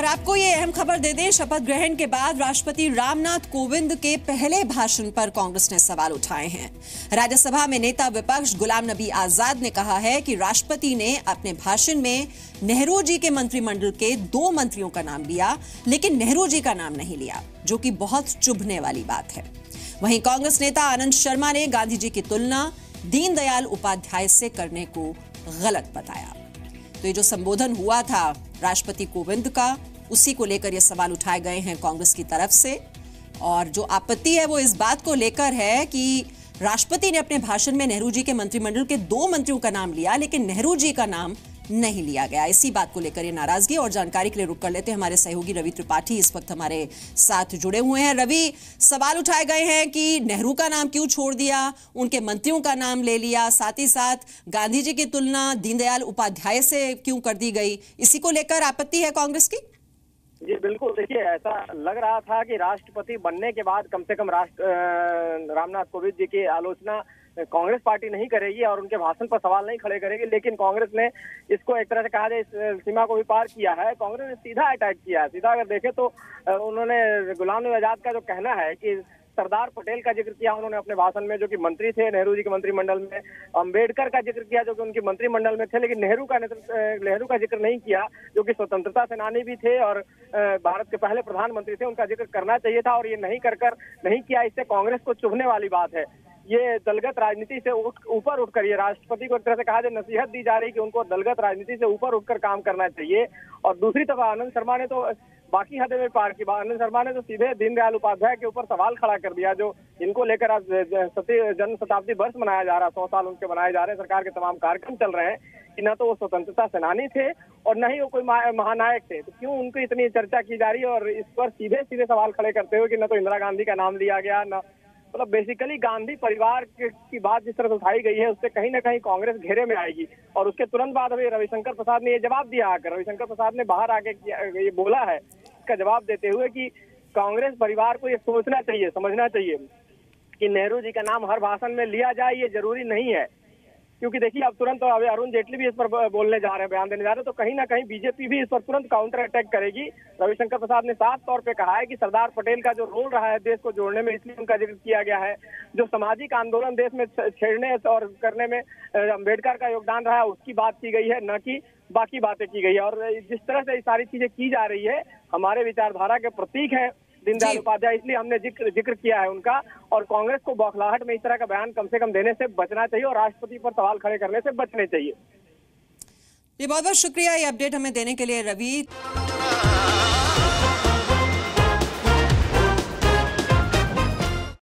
आपको ये अहम खबर दे दें, शपथ ग्रहण के बाद राष्ट्रपति रामनाथ कोविंद के पहले भाषण पर कांग्रेस ने सवाल उठाए हैं। राज्यसभा में नेता विपक्ष गुलाम नबी आजाद ने कहा है कि राष्ट्रपति ने अपने भाषण में नेहरू जी के मंत्रिमंडल के 2 मंत्रियों का नाम लिया, लेकिन नेहरू जी का नाम नहीं लिया, जो कि बहुत चुभने वाली बात है। वहीं कांग्रेस नेता आनंद शर्मा ने गांधी जी की तुलना दीनदयाल उपाध्याय से करने को गलत बताया। तो ये जो संबोधन हुआ था राष्ट्रपति कोविंद का, उसी को लेकर ये सवाल उठाए गए हैं कांग्रेस की तरफ से। और जो आपत्ति है वो इस बात को लेकर है कि राष्ट्रपति ने अपने भाषण में नेहरू जी के मंत्रिमंडल के 2 मंत्रियों का नाम लिया, लेकिन नेहरू जी का नाम नहीं लिया गया। इसी बात को लेकर ये नाराजगी। और जानकारी के लिए रुक कर लेते हैं, हमारे सहयोगी रवि त्रिपाठी इस वक्त हमारे साथ जुड़े हुए हैं। रवि, सवाल उठाए गए हैं कि नेहरू का नाम क्यों छोड़ दिया, उनके मंत्रियों का नाम ले लिया, साथ ही साथ गांधी जी की तुलना दीनदयाल उपाध्याय से क्यों कर दी गई, इसी को लेकर आपत्ति है कांग्रेस की। जी बिल्कुल, देखिए ऐसा लग रहा था कि राष्ट्रपति बनने के बाद कम से कम रामनाथ कोविंद जी की आलोचना कांग्रेस पार्टी नहीं करेगी और उनके भाषण पर सवाल नहीं खड़े करेगी, लेकिन कांग्रेस ने इसको एक तरह से कहा जाए इस सीमा को भी पार किया है। कांग्रेस ने सीधा अटैक किया है। सीधा अगर देखें तो उन्होंने गुलाम नबी आजाद का जो कहना है कि सरदार पटेल का जिक्र किया उन्होंने अपने भाषण में, जो कि मंत्री थे नेहरू जी के मंत्रिमंडल में। अम्बेडकर का जिक्र किया जो कि उनके मंत्रिमंडल में थे, लेकिन नेहरू का जिक्र नहीं किया, जो कि स्वतंत्रता सेनानी भी थे और भारत के पहले प्रधानमंत्री थे। उनका जिक्र करना चाहिए था और ये नहीं किया। इससे कांग्रेस को चुभने वाली बात है। ये दलगत राजनीति से ऊपर उठकर, ये राष्ट्रपति को एक तरह से कहा जाए नसीहत दी जा रही कि उनको दलगत राजनीति से ऊपर उठकर काम करना चाहिए। और दूसरी तरफ आनंद शर्मा ने तो बाकी हद में पार की। आनंद शर्मा ने तो सीधे दीनदयाल उपाध्याय के ऊपर सवाल खड़ा कर दिया, जो इनको लेकर आज जन्म शताब्दी वर्ष मनाया जा रहा है, 100 साल उनके मनाए जा रहे हैं, सरकार के तमाम कार्यक्रम चल रहे हैं, कि न तो वो स्वतंत्रता सेनानी थे और न ही वो कोई महानायक थे। तो क्यों उनकी इतनी चर्चा की जा रही है और इस पर सीधे सीधे सवाल खड़े करते हुए कि न तो इंदिरा गांधी का नाम लिया गया, न मतलब बेसिकली गांधी परिवार की बात जिस तरह से उठाई गई है, उससे कहीं ना कहीं कांग्रेस घेरे में आएगी। और उसके तुरंत बाद अभी रविशंकर प्रसाद ने ये जवाब दिया आकर। रविशंकर प्रसाद ने बाहर आके ये बोला है, इसका जवाब देते हुए कि कांग्रेस परिवार को ये सोचना चाहिए, समझना चाहिए कि नेहरू जी का नाम हर भाषण में लिया जाए, ये जरूरी नहीं है। क्योंकि देखिए अब तुरंत अरुण जेटली भी इस पर बोलने जा रहे हैं, बयान देने जा रहे हैं, तो कहीं ना कहीं बीजेपी भी इस पर तुरंत काउंटर अटैक करेगी। रविशंकर प्रसाद ने साफ तौर पे कहा है कि सरदार पटेल का जो रोल रहा है देश को जोड़ने में, इसलिए उनका जिक्र किया गया है। जो सामाजिक आंदोलन देश में छेड़ने और करने में अम्बेडकर का योगदान रहा है, उसकी बात की गई है, न कि बाकी बातें की गई है। और जिस तरह से ये सारी चीजें की जा रही है, हमारे विचारधारा के प्रतीक है दीनदयाल उपाध्याय, इसलिए हमने जिक्र किया है उनका। और कांग्रेस को बौखलाहट में इस तरह का बयान कम से कम देने से बचना चाहिए और राष्ट्रपति पर सवाल खड़े करने से बचने चाहिए। बहुत बहुत शुक्रिया ये अपडेट हमें देने के लिए रवि।